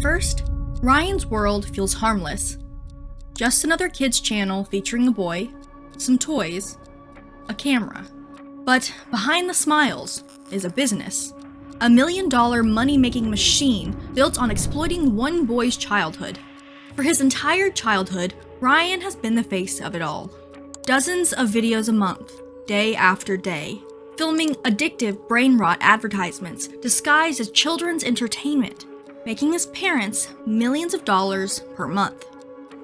first, Ryan's world feels harmless. Just another kid's channel featuring a boy, some toys, a camera. But behind the smiles is a business. A $1 million money-making machine built on exploiting one boy's childhood. For his entire childhood, Ryan has been the face of it all. Dozens of videos a month, day after day, filming addictive brain-rot advertisements disguised as children's entertainment, making his parents millions of dollars per month.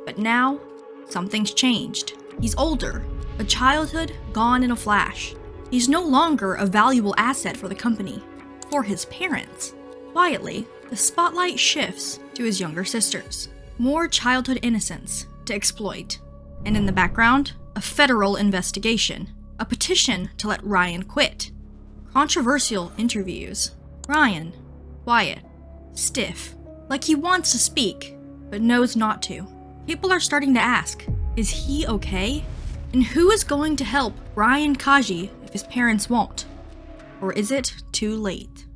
But now, something's changed. He's older, a childhood gone in a flash. He's no longer a valuable asset for the company, for his parents. Quietly, the spotlight shifts to his younger sisters. More childhood innocence to exploit. And in the background, a federal investigation, a petition to let Ryan quit. Controversial interviews. Ryan, quiet, stiff, like he wants to speak, but knows not to. People are starting to ask, is he okay? And who is going to help Ryan Kaji if his parents won't? Or is it too late?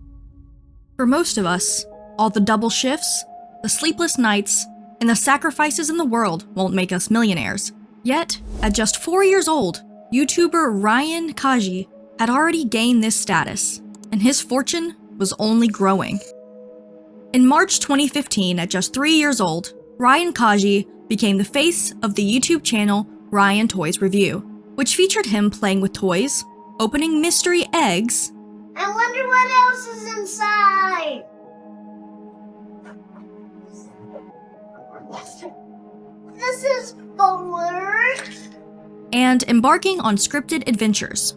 For most of us, all the double shifts, the sleepless nights, and the sacrifices in the world won't make us millionaires. Yet, at just 4 years old, YouTuber Ryan Kaji had already gained this status, and his fortune was only growing. In March 2015, at just 3 years old, Ryan Kaji became the face of the YouTube channel Ryan Toys Review, which featured him playing with toys, opening mystery eggs. I wonder what else is inside. This is bored. And embarking on scripted adventures.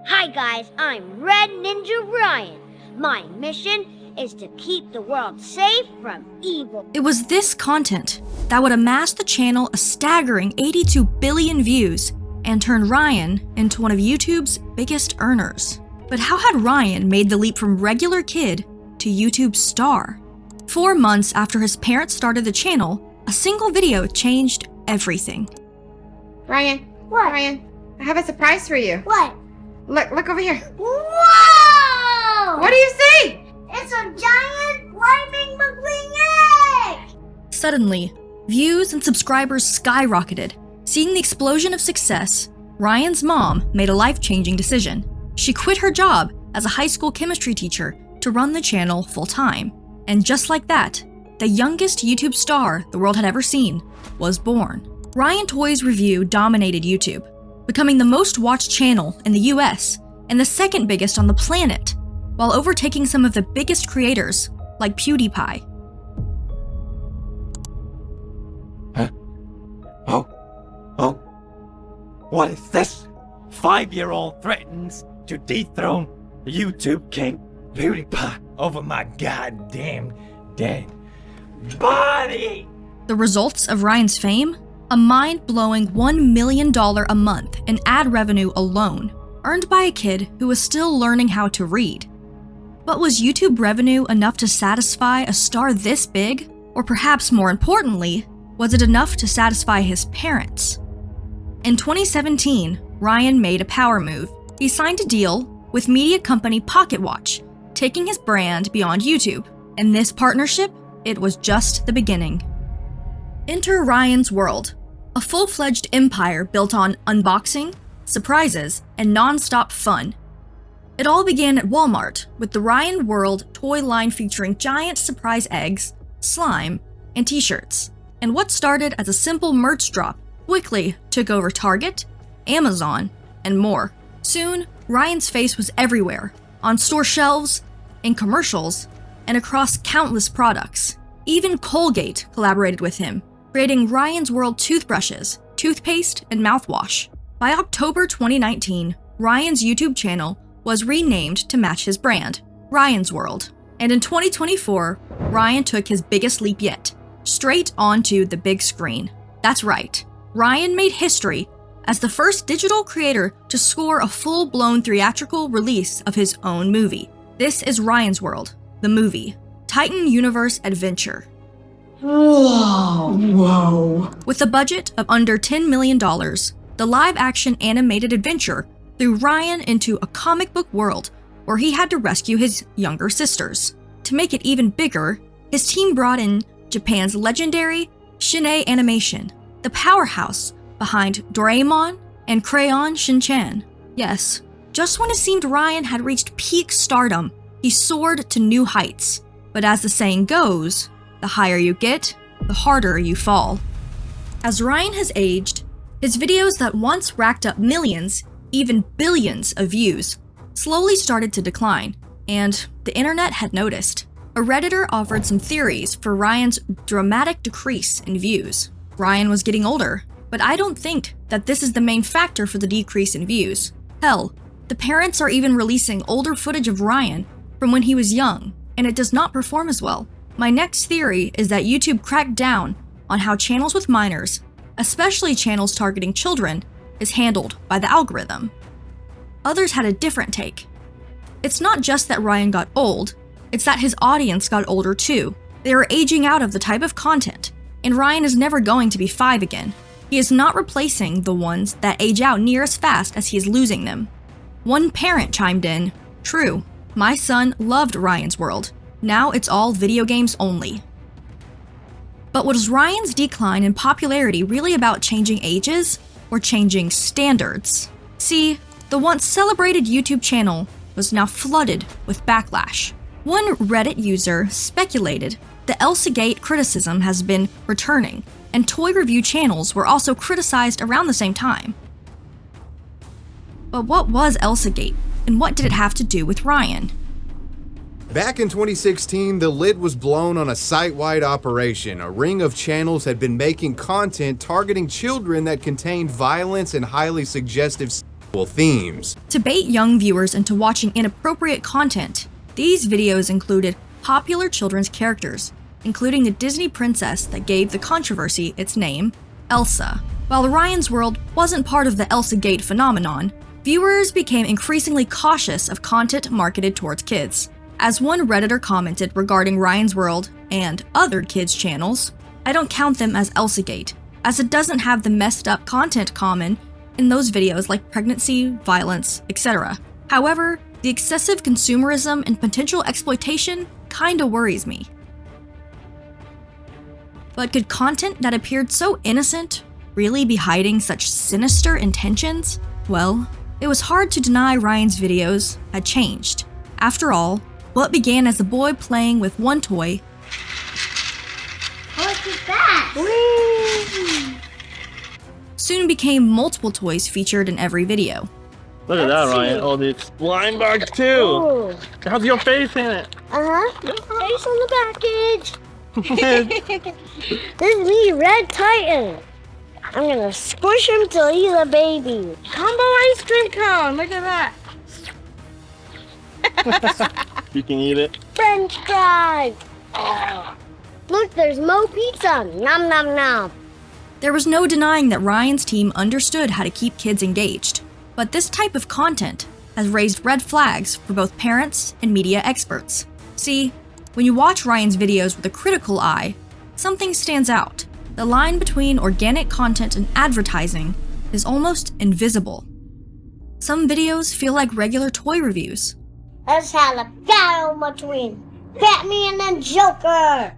Hi guys, I'm Red Ninja Ryan. My mission is to keep the world safe from evil. It was this content that would amass the channel a staggering 82 billion views and turn Ryan into one of YouTube's biggest earners. But how had Ryan made the leap from regular kid to YouTube star? 4 months after his parents started the channel, a single video changed everything. Ryan. What? Ryan, I have a surprise for you. What? Look over here. Whoa! What do you see? It's a giant flaming McQueen egg! Suddenly, views and subscribers skyrocketed. Seeing the explosion of success, Ryan's mom made a life-changing decision. She quit her job as a high school chemistry teacher to run the channel full-time. And just like that, the youngest YouTube star the world had ever seen was born. Ryan Toys Review dominated YouTube, becoming the most watched channel in the US and the second biggest on the planet, while overtaking some of the biggest creators like PewDiePie. Huh? Oh, what is this? 5-year-old threatens to dethrone the YouTube king PewDiePie over my goddamn dead body. The results of Ryan's fame? A mind-blowing $1 million a month in ad revenue alone, earned by a kid who was still learning how to read. But was YouTube revenue enough to satisfy a star this big? Or perhaps more importantly, was it enough to satisfy his parents? In 2017, Ryan made a power move. He signed a deal with media company Pocket Watch, taking his brand beyond YouTube. In this partnership, it was just the beginning. Enter Ryan's world, a full-fledged empire built on unboxing, surprises, and non-stop fun. It all began at Walmart with the Ryan World toy line featuring giant surprise eggs, slime, and t-shirts. And what started as a simple merch drop quickly took over Target, Amazon, and more. Soon, Ryan's face was everywhere, on store shelves, in commercials, and across countless products. Even Colgate collaborated with him, creating Ryan's World toothbrushes, toothpaste, and mouthwash. By October 2019, Ryan's YouTube channel was renamed to match his brand, Ryan's World. And in 2024, Ryan took his biggest leap yet, straight onto the big screen. That's right, Ryan made history as the first digital creator to score a full-blown theatrical release of his own movie. This is Ryan's World, the movie, Titan Universe Adventure. Whoa. With a budget of under $10 million, the live-action animated adventure threw Ryan into a comic book world where he had to rescue his younger sisters. To make it even bigger, his team brought in Japan's legendary Shin-ei Animation, the powerhouse behind Doraemon and Crayon Shin-chan. Yes, just when it seemed Ryan had reached peak stardom, he soared to new heights. But as the saying goes, the higher you get, the harder you fall. As Ryan has aged, his videos that once racked up millions, even billions of views, slowly started to decline, and the internet had noticed. A Redditor offered some theories for Ryan's dramatic decrease in views. Ryan was getting older, but I don't think that this is the main factor for the decrease in views. Hell, the parents are even releasing older footage of Ryan from when he was young, and it does not perform as well. My next theory is that YouTube cracked down on how channels with minors, especially channels targeting children, is handled by the algorithm. Others had a different take. It's not just that Ryan got old, it's that his audience got older too. They are aging out of the type of content, and Ryan is never going to be 5 again. He is not replacing the ones that age out near as fast as he is losing them. One parent chimed in, "True, my son loved Ryan's World. Now it's all video games only." But was Ryan's decline in popularity really about changing ages or changing standards? See, the once celebrated YouTube channel was now flooded with backlash. One Reddit user speculated the Elsagate criticism has been returning, and toy review channels were also criticized around the same time. But what was Elsagate, and what did it have to do with Ryan? Back in 2016, the lid was blown on a site-wide operation. A ring of channels had been making content targeting children that contained violence and highly suggestive sexual themes. To bait young viewers into watching inappropriate content, these videos included popular children's characters, including the Disney princess that gave the controversy its name, Elsa. While Ryan's World wasn't part of the Elsagate phenomenon, viewers became increasingly cautious of content marketed towards kids. As one Redditor commented regarding Ryan's World and other kids' channels, "I don't count them as Elsagate, as it doesn't have the messed up content common in those videos like pregnancy, violence, etc. However, the excessive consumerism and potential exploitation kinda worries me." But could content that appeared so innocent really be hiding such sinister intentions? Well, it was hard to deny Ryan's videos had changed. After all, what began as a boy playing with one toy What's that? soon became multiple toys featured in every video. Look at that, Ryan. Oh, the blind bag too. Ooh. How's your face in it? Face on the package. This is me, Red Titan. I'm gonna squish him till he's a baby. Combo ice cream cone. Look at that. You can eat it. French fries. Oh. Look, there's Mo Pizza. Nom nom nom. There was no denying that Ryan's team understood how to keep kids engaged. But this type of content has raised red flags for both parents and media experts. See, when you watch Ryan's videos with a critical eye, something stands out. The line between organic content and advertising is almost invisible. Some videos feel like regular toy reviews, Let's have a battle between Batman and Joker.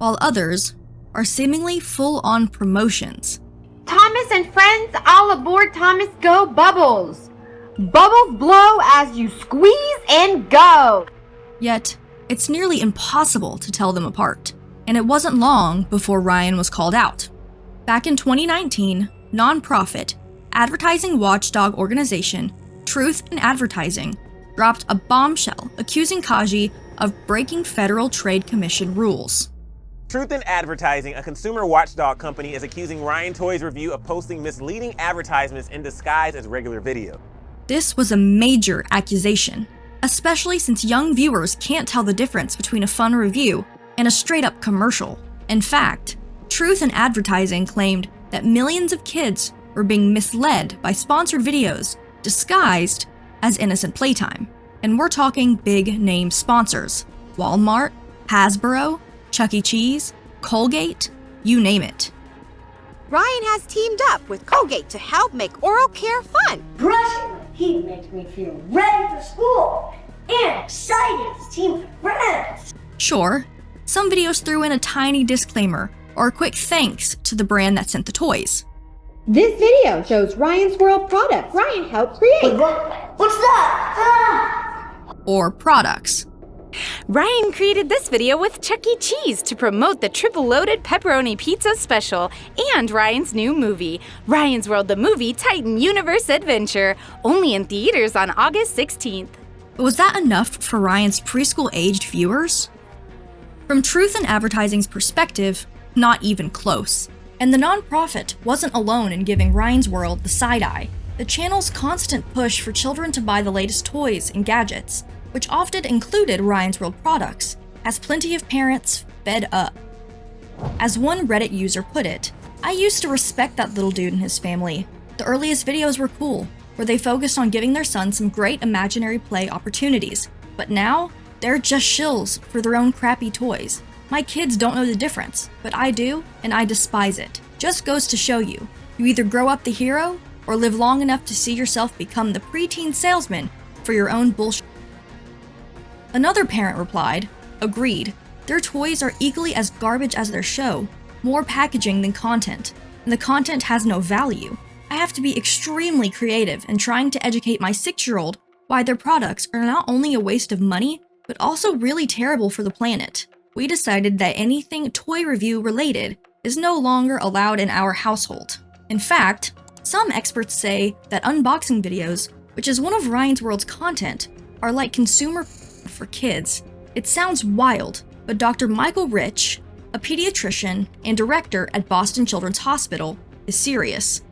while others are seemingly full-on promotions. Thomas and friends, all aboard Thomas Go Bubbles. Bubbles blow as you squeeze and go. Yet, it's nearly impossible to tell them apart. And it wasn't long before Ryan was called out. Back in 2019, nonprofit advertising watchdog organization Truth in Advertising dropped a bombshell accusing Kaji of breaking Federal Trade Commission rules. Truth in Advertising, a consumer watchdog company, is accusing Ryan Toy's Review of posting misleading advertisements in disguise as regular video. This was a major accusation, especially since young viewers can't tell the difference between a fun review and a straight-up commercial. In fact, Truth in Advertising claimed that millions of kids were being misled by sponsored videos disguised as innocent playtime. And we're talking big-name sponsors: Walmart, Hasbro, Chuck E. Cheese, Colgate, you name it. Ryan has teamed up with Colgate to help make oral care fun. Brushing my teeth makes me feel ready for school and excited to see my friends. Sure, Some videos threw in a tiny disclaimer or a quick thanks to the brand that sent the toys. This video shows Ryan's World products Ryan helped create. What's that? Or products. Ryan created this video with Chuck E. Cheese to promote the triple-loaded pepperoni pizza special and Ryan's new movie, Ryan's World the Movie Titan Universe Adventure, only in theaters on August 16th. But was that enough for Ryan's preschool-aged viewers? From Truth in Advertising's perspective, not even close. And the nonprofit wasn't alone in giving Ryan's World the side eye. The channel's constant push for children to buy the latest toys and gadgets, which often included Ryan's World products, has plenty of parents fed up. As one Reddit user put it, "I used to respect that little dude and his family. The earliest videos were cool, where they focused on giving their son some great imaginary play opportunities. But now, they're just shills for their own crappy toys. My kids don't know the difference, but I do, and I despise it. Just goes to show you, you either grow up the hero, or live long enough to see yourself become the preteen salesman for your own bullshit." Another parent replied, "Agreed. Their toys are equally as garbage as their show, more packaging than content, and the content has no value. I have to be extremely creative in trying to educate my 6-year-old why their products are not only a waste of money, but also really terrible for the planet. We decided that anything toy review related is no longer allowed in our household. In fact, some experts say that unboxing videos, which is one of Ryan's World's content, are like consumer for kids. It sounds wild, but Dr. Michael Rich, a pediatrician and director at Boston Children's Hospital, is serious.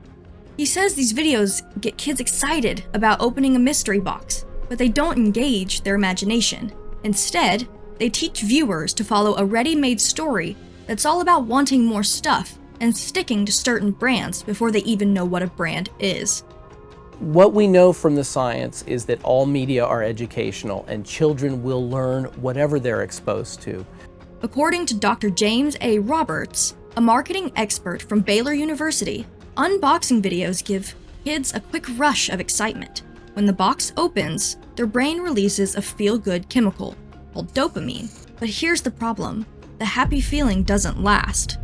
He says these videos get kids excited about opening a mystery box, but they don't engage their imagination. Instead, they teach viewers to follow a ready-made story that's all about wanting more stuff and sticking to certain brands before they even know what a brand is. What we know from the science is that all media are educational and children will learn whatever they're exposed to. According to Dr. James A. Roberts, a marketing expert from Baylor University, unboxing videos give kids a quick rush of excitement. When the box opens, their brain releases a feel-good chemical called dopamine. But here's the problem: the happy feeling doesn't last.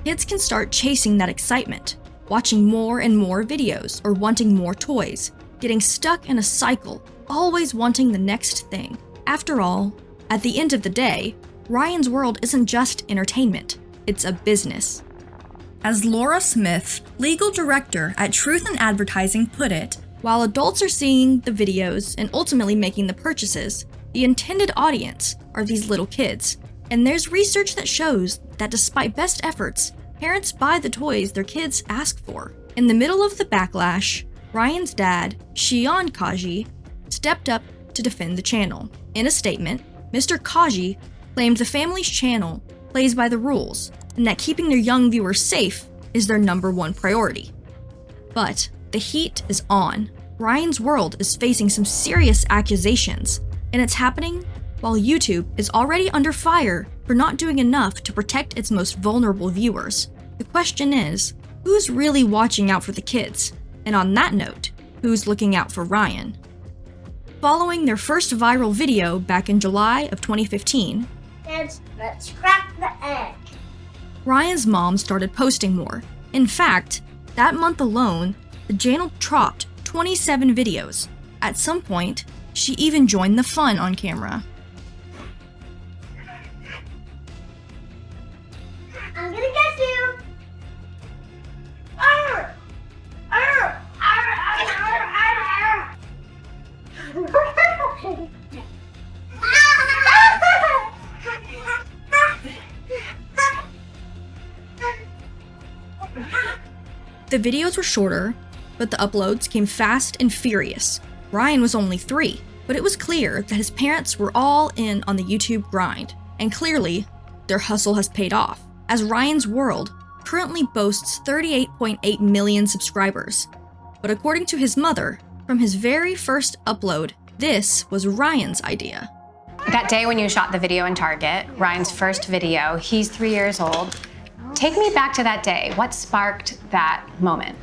Kids can start chasing that excitement, watching more and more videos or wanting more toys, getting stuck in a cycle, always wanting the next thing. After all, at the end of the day, Ryan's World isn't just entertainment, it's a business. As Laura Smith, legal director at Truth in Advertising, put it, while adults are seeing the videos and ultimately making the purchases, the intended audience are these little kids. And there's research that shows that despite best efforts, parents buy the toys their kids ask for. In the middle of the backlash, Ryan's dad, Shion Kaji, stepped up to defend the channel. In a statement, Mr. Kaji claimed the family's channel plays by the rules and that keeping their young viewers safe is their #1 priority. But the heat is on. Ryan's World is facing some serious accusations, and it's happening while YouTube is already under fire for not doing enough to protect its most vulnerable viewers. The question is, who's really watching out for the kids? And on that note, who's looking out for Ryan? Following their first viral video back in July of 2015, Let's crack the egg. Ryan's mom started posting more. In fact, that month alone, the channel dropped 27 videos. At some point, she even joined the fun on camera. I'm gonna get you. Arr! Arr! Arr! Arr! Arr! Arr! The videos were shorter, but the uploads came fast and furious. Ryan was only 3, but it was clear that his parents were all in on the YouTube grind, and clearly, their hustle has paid off, as Ryan's World currently boasts 38.8 million subscribers. But according to his mother, from his very first upload, this was Ryan's idea. That day when you shot the video in Target, Ryan's first video, he's 3 years old. Take me back to that day. What sparked that moment?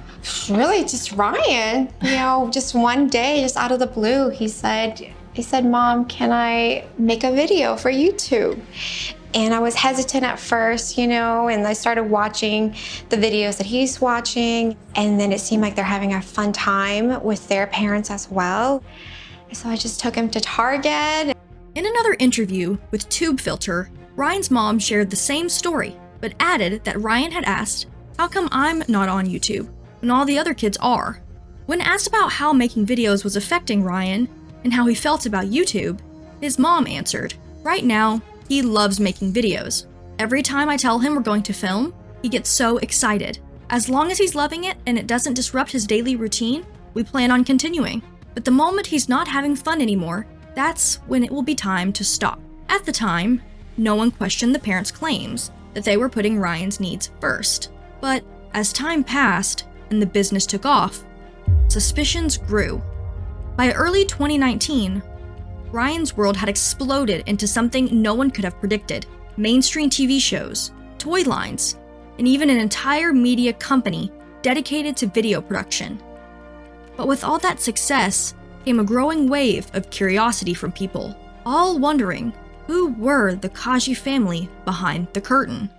Really, just Ryan. You know, just one day, just out of the blue, he said, Mom, can I make a video for YouTube? And I was hesitant at first, you know, and I started watching the videos that he's watching. And then it seemed like they're having a fun time with their parents as well. So I just took him to Target. In another interview with Tube Filter, Ryan's mom shared the same story, but added that Ryan had asked, "How come I'm not on YouTube when all the other kids are?" When asked about how making videos was affecting Ryan and how he felt about YouTube, his mom answered, "Right now, he loves making videos. Every time I tell him we're going to film, he gets so excited. As long as he's loving it and it doesn't disrupt his daily routine, we plan on continuing. But the moment he's not having fun anymore, that's when it will be time to stop." At the time, no one questioned the parents' claims that they were putting Ryan's needs first. But as time passed and the business took off, suspicions grew. By early 2019, Ryan's world had exploded into something no one could have predicted. Mainstream TV shows, toy lines, and even an entire media company dedicated to video production. But with all that success came a growing wave of curiosity from people, all wondering who were the Kaji family behind the curtain.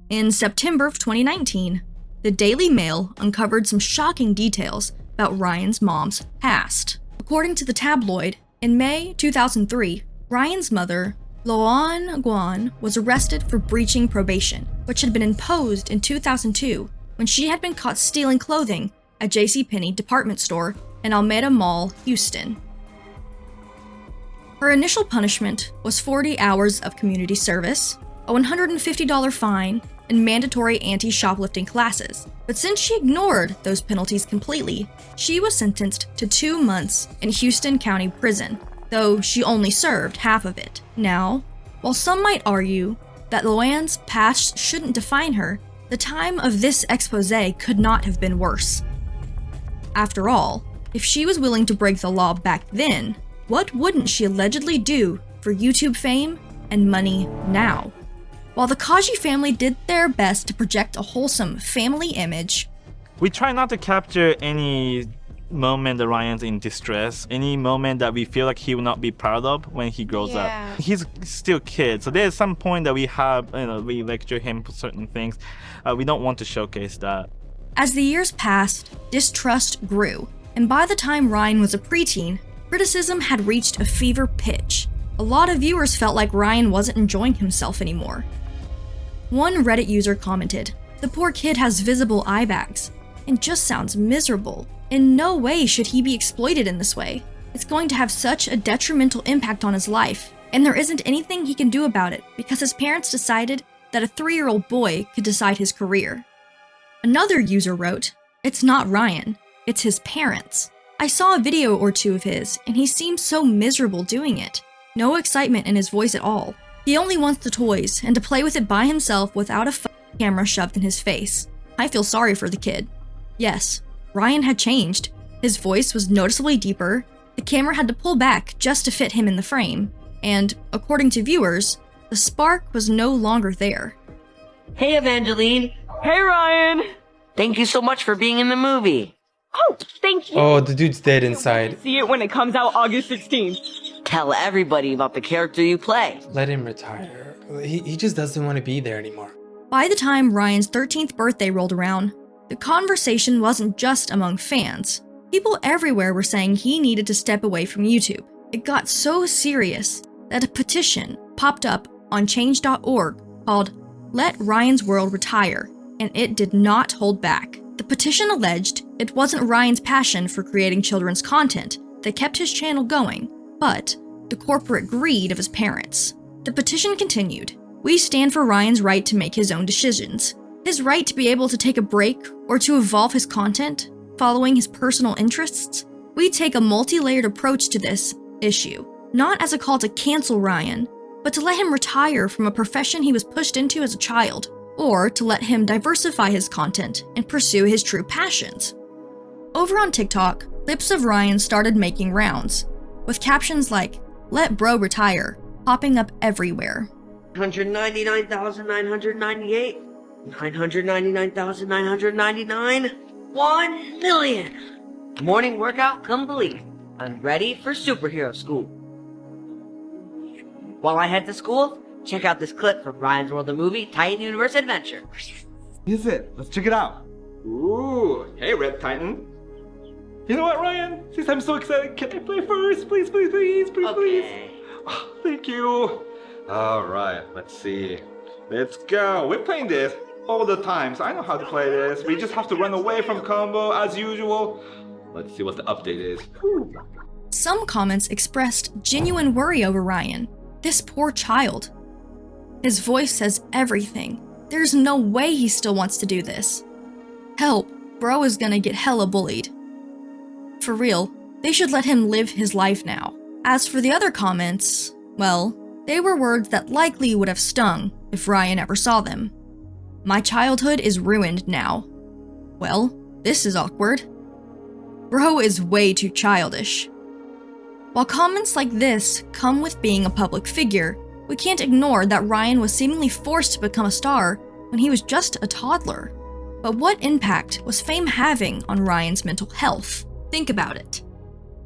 In September of 2019, the Daily Mail uncovered some shocking details about Ryan's mom's past. According to the tabloid, in May 2003, Ryan's mother, Loan Guan, was arrested for breaching probation, which had been imposed in 2002 when she had been caught stealing clothing at JCPenney department store in Alameda Mall, Houston. Her initial punishment was 40 hours of community service, a $150 fine, and mandatory anti-shoplifting classes. But since she ignored those penalties completely, she was sentenced to 2 months in Houston County Prison, though she only served half of it. Now, while some might argue that Loan's past shouldn't define her, the time of this expose could not have been worse. After all, if she was willing to break the law back then, what wouldn't she allegedly do for YouTube fame and money now? While the Kaji family did their best to project a wholesome family image, we try not to capture any moment that Ryan's in distress, any moment that we feel like he will not be proud of when he grows up. He's still a kid, so there's some point that we have, we lecture him for certain things. We don't want to showcase that. As the years passed, distrust grew, and by the time Ryan was a preteen, criticism had reached a fever pitch. A lot of viewers felt like Ryan wasn't enjoying himself anymore. One Reddit user commented, "The poor kid has visible eye bags and just sounds miserable. In no way should he be exploited in this way. It's going to have such a detrimental impact on his life, and there isn't anything he can do about it because his parents decided that a 3-year-old boy could decide his career." Another user wrote, "It's not Ryan, it's his parents. I saw a video or two of his, and he seemed so miserable doing it. No excitement in his voice at all. He only wants the toys and to play with it by himself without a camera shoved in his face. I feel sorry for the kid." Yes, Ryan had changed. His voice was noticeably deeper, the camera had to pull back just to fit him in the frame, and, according to viewers, the spark was no longer there. "Hey, Evangeline." "Hey, Ryan." "Thank you so much for being in the movie." "Oh, thank you." Oh, the dude's dead inside. See it when it comes out August 16th. "Tell everybody about the character you play." Let him retire. He just doesn't want to be there anymore. By the time Ryan's 13th birthday rolled around, the conversation wasn't just among fans. People everywhere were saying he needed to step away from YouTube. It got so serious that a petition popped up on change.org called "Let Ryan's World Retire," and it did not hold back. The petition alleged it wasn't Ryan's passion for creating children's content that kept his channel going, but the corporate greed of his parents. The petition continued, "We stand for Ryan's right to make his own decisions, his right to be able to take a break or to evolve his content, following his personal interests. We take a multi-layered approach to this issue, not as a call to cancel Ryan, but to let him retire from a profession he was pushed into as a child, or to let him diversify his content and pursue his true passions." Over on TikTok, clips of Ryan started making rounds, with captions like, "Let bro retire," popping up everywhere. 199,998, 999,999, 1 million. Morning workout complete. I'm ready for superhero school. While I head to school, Check out this clip from Ryan's World the Movie, Titan Universe Adventure. Is it? Let's check it out. Ooh, hey Red Titan. You know what, Ryan? Since I'm so excited, can I play first? Please, please, please, please, please. Oh, thank you. All right, let's see. Let's go. We're playing this all the time, so I know how to play this. We just have to run away from combo as usual. Let's see what the update is. Whew. Some comments expressed genuine worry over Ryan. This poor child. His voice says everything. There's no way he still wants to do this. Help, bro is gonna get hella bullied. For real, they should let him live his life now. As for the other comments, well, they were words that likely would have stung if Ryan ever saw them. My childhood is ruined now. Well, this is awkward. Bro is way too childish. While comments like this come with being a public figure, we can't ignore that Ryan was seemingly forced to become a star when he was just a toddler. But what impact was fame having on Ryan's mental health? Think about it.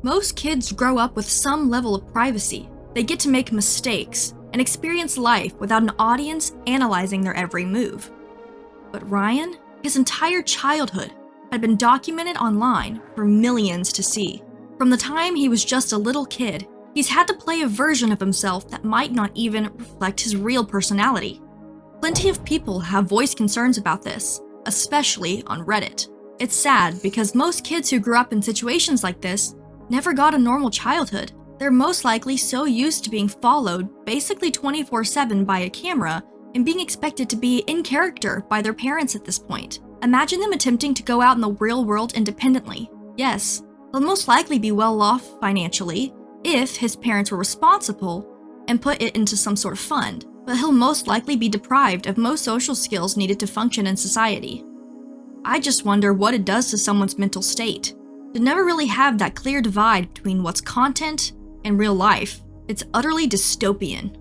Most kids grow up with some level of privacy. They get to make mistakes and experience life without an audience analyzing their every move. But Ryan, his entire childhood, had been documented online for millions to see. From the time he was just a little kid, he's had to play a version of himself that might not even reflect his real personality. Plenty of people have voiced concerns about this, especially on Reddit. It's sad because most kids who grew up in situations like this never got a normal childhood. They're most likely so used to being followed basically 24/7 by a camera and being expected to be in character by their parents at this point. Imagine them attempting to go out in the real world independently. Yes, he'll most likely be well off financially if his parents were responsible and put it into some sort of fund, but he'll most likely be deprived of most social skills needed to function in society. I just wonder what it does to someone's mental state. To never really have that clear divide between what's content and real life. It's utterly dystopian.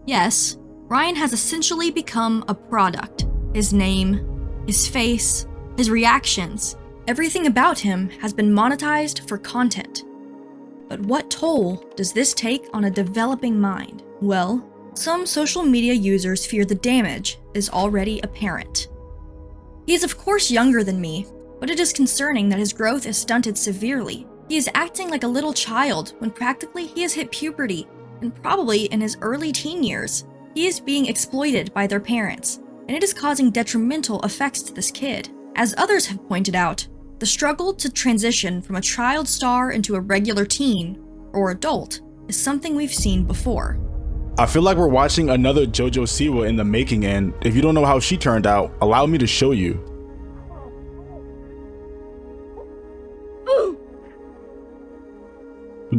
Yes, Ryan has essentially become a product. His name, his face, his reactions, everything about him has been monetized for content. But what toll does this take on a developing mind? Well, some social media users fear the damage is already apparent. He is of course younger than me, but it is concerning that his growth is stunted severely. He is acting like a little child when practically he has hit puberty, and probably in his early teen years. He is being exploited by their parents, and it is causing detrimental effects to this kid. As others have pointed out, the struggle to transition from a child star into a regular teen or adult is something we've seen before. I feel like we're watching another JoJo Siwa in the making, and if you don't know how she turned out, allow me to show you.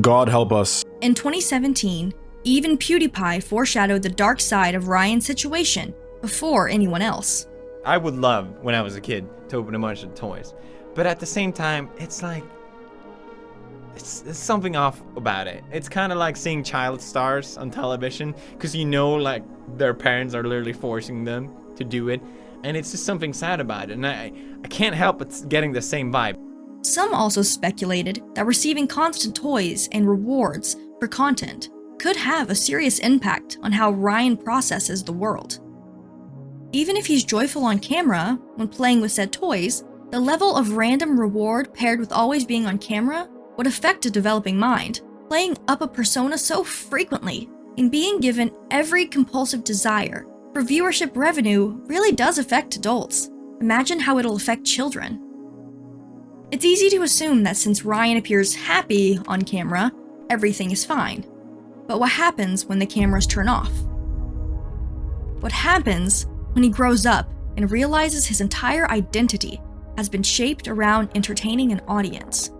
God help us. In 2017, even PewDiePie foreshadowed the dark side of Ryan's situation before anyone else. I would love, when I was a kid, to open a bunch of toys. But at the same time, it's like, it's something off about it. It's kind of like seeing child stars on television, because you know, like, their parents are literally forcing them to do it, and it's just something sad about it, and I can't help but getting the same vibe. Some also speculated that receiving constant toys and rewards for content could have a serious impact on how Ryan processes the world. Even if he's joyful on camera when playing with said toys, the level of random reward paired with always being on camera would affect a developing mind. Playing up a persona so frequently and being given every compulsive desire for viewership revenue really does affect adults. Imagine how it'll affect children. It's easy to assume that since Ryan appears happy on camera, everything is fine. But what happens when the cameras turn off? What happens when he grows up and realizes his entire identity has been shaped around entertaining an audience?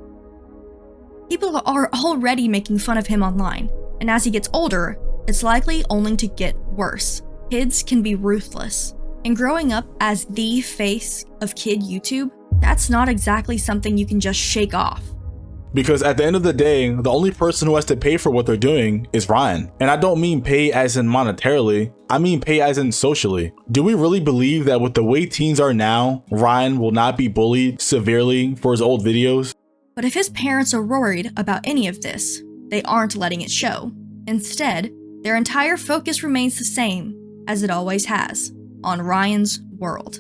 People are already making fun of him online, and as he gets older, it's likely only to get worse. Kids can be ruthless, and growing up as the face of kid YouTube, that's not exactly something you can just shake off. Because at the end of the day, the only person who has to pay for what they're doing is Ryan. And I don't mean pay as in monetarily, I mean pay as in socially. Do we really believe that with the way teens are now, Ryan will not be bullied severely for his old videos? But if his parents are worried about any of this, they aren't letting it show. Instead, their entire focus remains the same as it always has, on Ryan's world.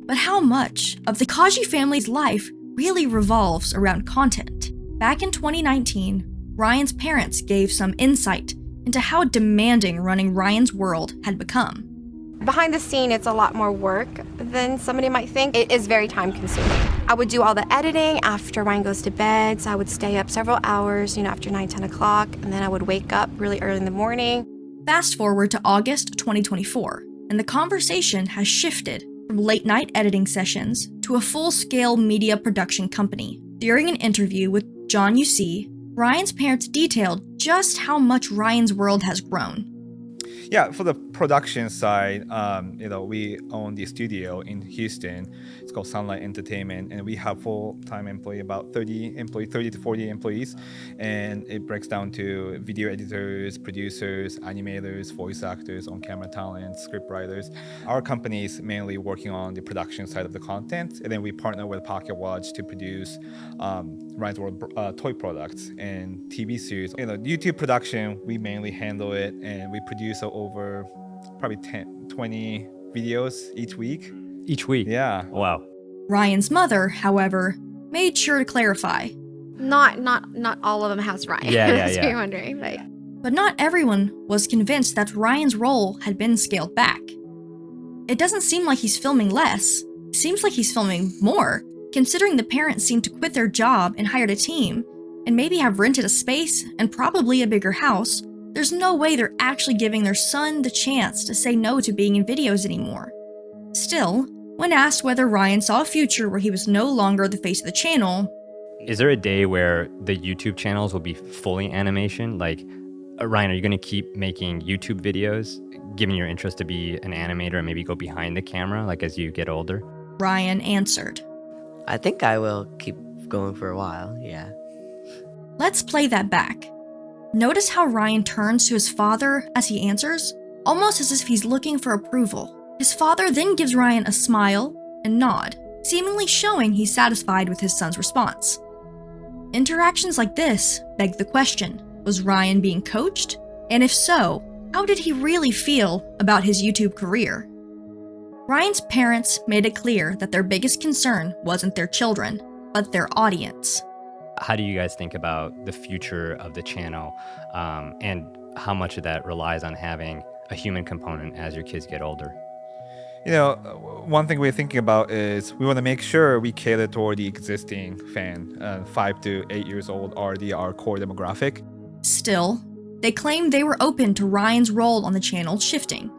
But how much of the Kaji family's life really revolves around content? Back in 2019, Ryan's parents gave some insight into how demanding running Ryan's world had become. Behind the scene, it's a lot more work than somebody might think. It is very time consuming. I would do all the editing after Ryan goes to bed, so I would stay up several hours, after 9, 10 o'clock, and then I would wake up really early in the morning. Fast forward to August 2024, and the conversation has shifted from late-night editing sessions to a full-scale media production company. During an interview with John UC, Ryan's parents detailed just how much Ryan's world has grown. Yeah, for the production side, we own the studio in Houston. It's called Sunlight Entertainment, and we have full-time employee, about 30 to 40 employees, and it breaks down to video editors, producers, animators, voice actors, on-camera talent, script writers. Our company is mainly working on the production side of the content, and then we partner with Pocket Watch to produce Ryan's World toy products and TV series. YouTube production, we mainly handle it, and we produce over probably 20 videos each week. Each week? Yeah. Wow. Ryan's mother, however, made sure to clarify. Not all of them has Ryan. Yeah. So you're wondering, But not everyone was convinced that Ryan's role had been scaled back. It doesn't seem like he's filming less. It seems like he's filming more, considering the parents seem to quit their job and hired a team, and maybe have rented a space and probably a bigger house. There's no way they're actually giving their son the chance to say no to being in videos anymore. Still, when asked whether Ryan saw a future where he was no longer the face of the channel... Is there a day where the YouTube channels will be fully animation? Like, Ryan, are you going to keep making YouTube videos, given your interest to be an animator and maybe go behind the camera, like as you get older? Ryan answered. I think I will keep going for a while, yeah. Let's play that back. Notice how Ryan turns to his father as he answers, almost as if he's looking for approval. His father then gives Ryan a smile and nod, seemingly showing he's satisfied with his son's response. Interactions like this beg the question, was Ryan being coached? And if so, how did he really feel about his YouTube career? Ryan's parents made it clear that their biggest concern wasn't their children, but their audience. How do you guys think about the future of the channel and how much of that relies on having a human component as your kids get older? One thing we're thinking about is we want to make sure we cater toward the existing fan. 5 to 8 years old are our core demographic. Still, they claimed they were open to Ryan's role on the channel shifting.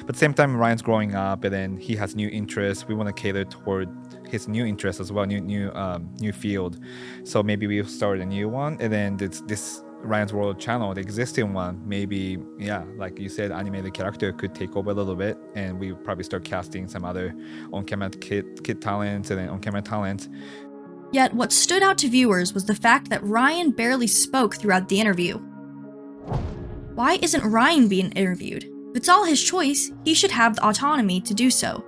But at the same time, Ryan's growing up, and then he has new interests. We want to cater toward his new interests as well, new field. So maybe we'll start a new one, and then this Ryan's World channel, the existing one, maybe, like you said, animated character could take over a little bit, and we probably start casting some other on-camera kid talents and then on-camera talents. Yet what stood out to viewers was the fact that Ryan barely spoke throughout the interview. Why isn't Ryan being interviewed? If it's all his choice, he should have the autonomy to do so.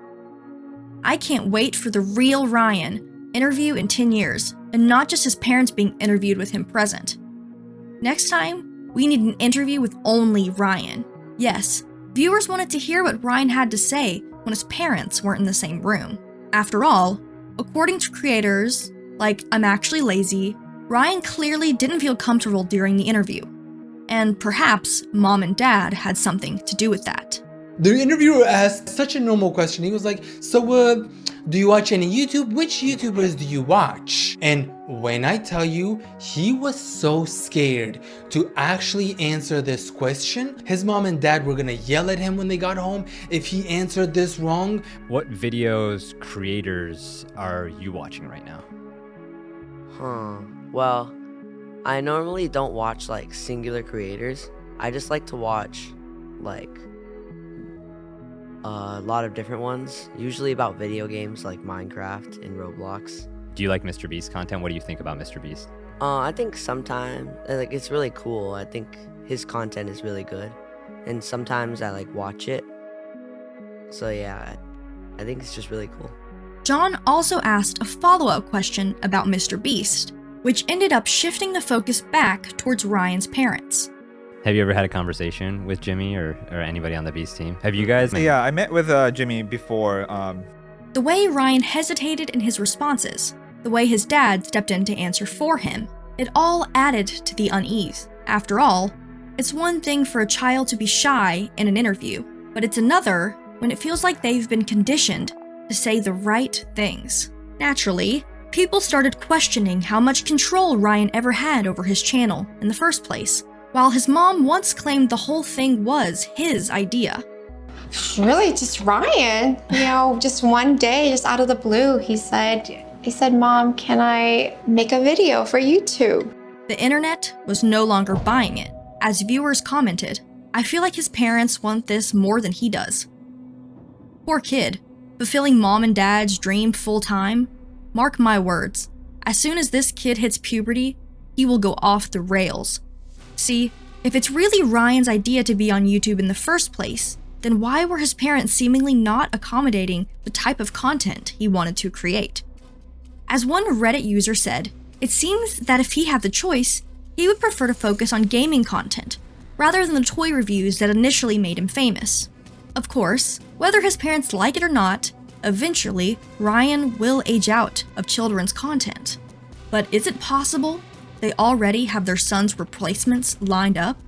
I can't wait for the real Ryan interview in 10 years, and not just his parents being interviewed with him present. Next time, we need an interview with only Ryan. Yes, viewers wanted to hear what Ryan had to say when his parents weren't in the same room. After all, according to creators like I'm Actually Lazy, Ryan clearly didn't feel comfortable during the interview. And perhaps mom and dad had something to do with that. The interviewer asked such a normal question. He was like, so do you watch any YouTube? Which YouTubers do you watch? And when I tell you, he was so scared to actually answer this question. His mom and dad were gonna yell at him when they got home if he answered this wrong. What videos, creators are you watching right now? Well, I normally don't watch like singular creators. I just like to watch like a lot of different ones, usually about video games like Minecraft and Roblox. Do you like Mr. Beast content? What do you think about Mr. Beast? I think sometimes it's really cool. I think his content is really good, and sometimes I watch it. So yeah, I think it's just really cool. John also asked a follow-up question about Mr. Beast, which ended up shifting the focus back towards Ryan's parents. Have you ever had a conversation with Jimmy or anybody on the Beast team? Have you guys? Yeah, I met with Jimmy before. The way Ryan hesitated in his responses, the way his dad stepped in to answer for him, it all added to the unease. After all, it's one thing for a child to be shy in an interview, but it's another when it feels like they've been conditioned to say the right things. Naturally, people started questioning how much control Ryan ever had over his channel in the first place, while his mom once claimed the whole thing was his idea. Really, just Ryan. You know, just one day, just out of the blue, he said, Mom, can I make a video for YouTube? The internet was no longer buying it. As viewers commented, I feel like his parents want this more than he does. Poor kid, fulfilling mom and dad's dream full-time. Mark my words, as soon as this kid hits puberty, he will go off the rails. See, if it's really Ryan's idea to be on YouTube in the first place, then why were his parents seemingly not accommodating the type of content he wanted to create? As one Reddit user said, it seems that if he had the choice, he would prefer to focus on gaming content, rather than the toy reviews that initially made him famous. Of course, whether his parents like it or not, eventually, Ryan will age out of children's content. But is it possible they already have their son's replacements lined up?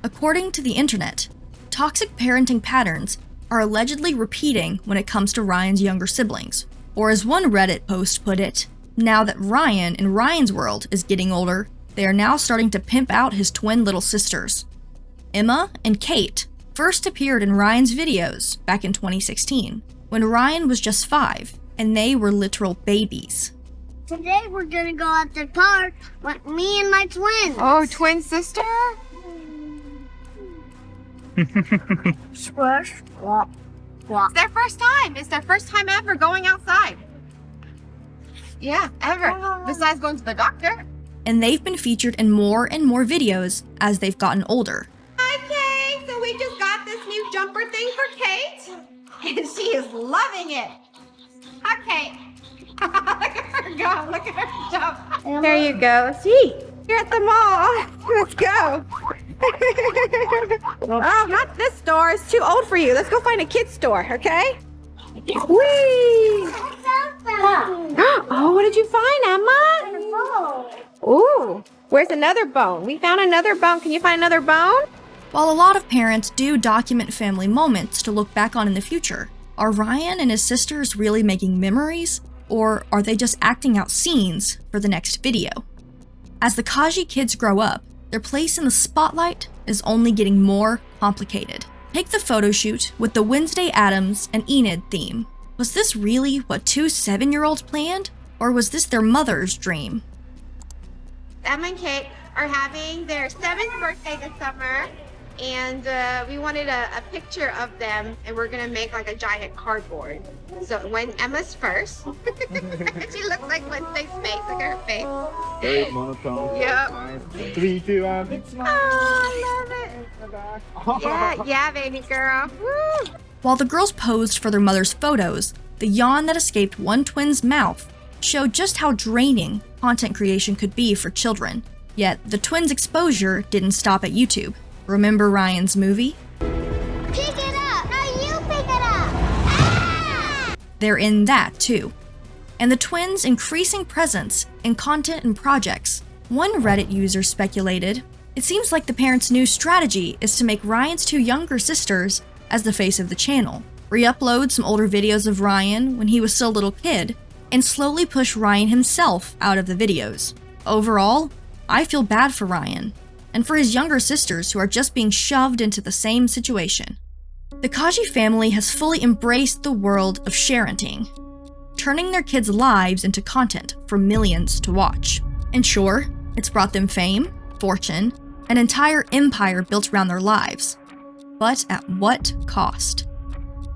According to the internet, toxic parenting patterns are allegedly repeating when it comes to Ryan's younger siblings. Or as one Reddit post put it, now that Ryan in Ryan's world is getting older, they are now starting to pimp out his twin little sisters. Emma and Kate first appeared in Ryan's videos back in 2016, when Ryan was just 5, and they were literal babies. Today we're gonna go at the park with me and my twins. Oh, twin sister? Squish, flop, flop. It's their first time. It's their first time ever going outside. Yeah, ever. Besides going to the doctor. And they've been featured in more and more videos as they've gotten older. Hi, Kate. So we just got this new jumper thing for Kate. And she is loving it. Hi, Kate. Look at her go. Look at her jump. There you go. See, you're at the mall. Let's go. Oh, not this store. It's too old for you. Let's go find a kid's store, okay? Whee! Oh, what did you find, Emma? Ooh, where's another bone? We found another bone. Can you find another bone? While a lot of parents do document family moments to look back on in the future, are Ryan and his sisters really making memories? Or are they just acting out scenes for the next video? As the Kaji kids grow up, their place in the spotlight is only getting more complicated. Take the photo shoot with the Wednesday Addams and Enid theme. Was this really what two 7-year-olds planned? Or was this their mother's dream? Emma and Kate are having their 7th birthday this summer, and we wanted a picture of them, and we're gonna make like a giant cardboard. So when Emma's first, she looks like Wednesday's face. Look at her face. Very monotone. Yep. 3, 2, 1. Oh, I love it. Yeah, baby girl. Woo. While the girls posed for their mother's photos, the yawn that escaped one twin's mouth showed just how draining content creation could be for children. Yet, the twins' exposure didn't stop at YouTube. Remember Ryan's movie? Pick it up! Now you pick it up! Ah! They're in that too. And the twins' increasing presence in content and projects. One Reddit user speculated, it seems like the parents' new strategy is to make Ryan's 2 younger sisters as the face of the channel, re-upload some older videos of Ryan when he was still a little kid, and slowly push Ryan himself out of the videos. Overall, I feel bad for Ryan, and for his younger sisters who are just being shoved into the same situation. The Kaji family has fully embraced the world of sharenting, turning their kids' lives into content for millions to watch. And sure, it's brought them fame, fortune, an entire empire built around their lives. But at what cost?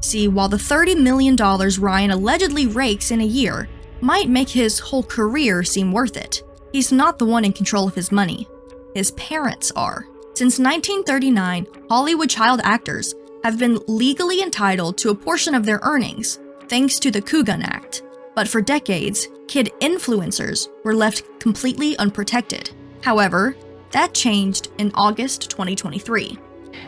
See, while the $30 million Ryan allegedly rakes in a year might make his whole career seem worth it, he's not the one in control of his money. His parents are. Since 1939, Hollywood child actors have been legally entitled to a portion of their earnings, thanks to the Coogan Act. But for decades, kid influencers were left completely unprotected. However, That changed in August 2023.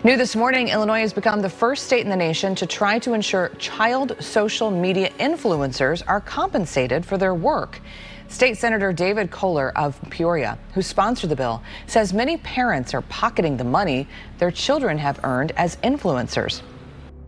New this morning, Illinois has become the first state in the nation to try to ensure child social media influencers are compensated for their work. State Senator David Kohler of Peoria, who sponsored the bill, says many parents are pocketing the money their children have earned as influencers.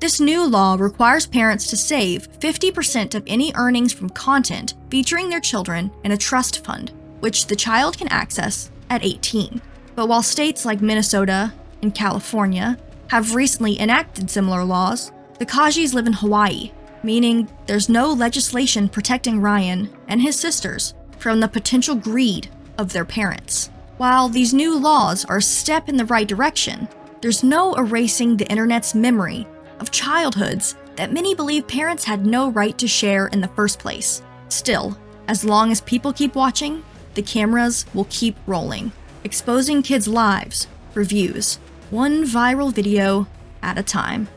This new law requires parents to save 50% of any earnings from content featuring their children in a trust fund, which the child can access at 18. But while states like Minnesota and California have recently enacted similar laws, the Kajis live in Hawaii, meaning there's no legislation protecting Ryan and his sisters from the potential greed of their parents. While these new laws are a step in the right direction, there's no erasing the internet's memory of childhoods that many believe parents had no right to share in the first place. Still, as long as people keep watching, the cameras will keep rolling, exposing kids' lives for views, one viral video at a time.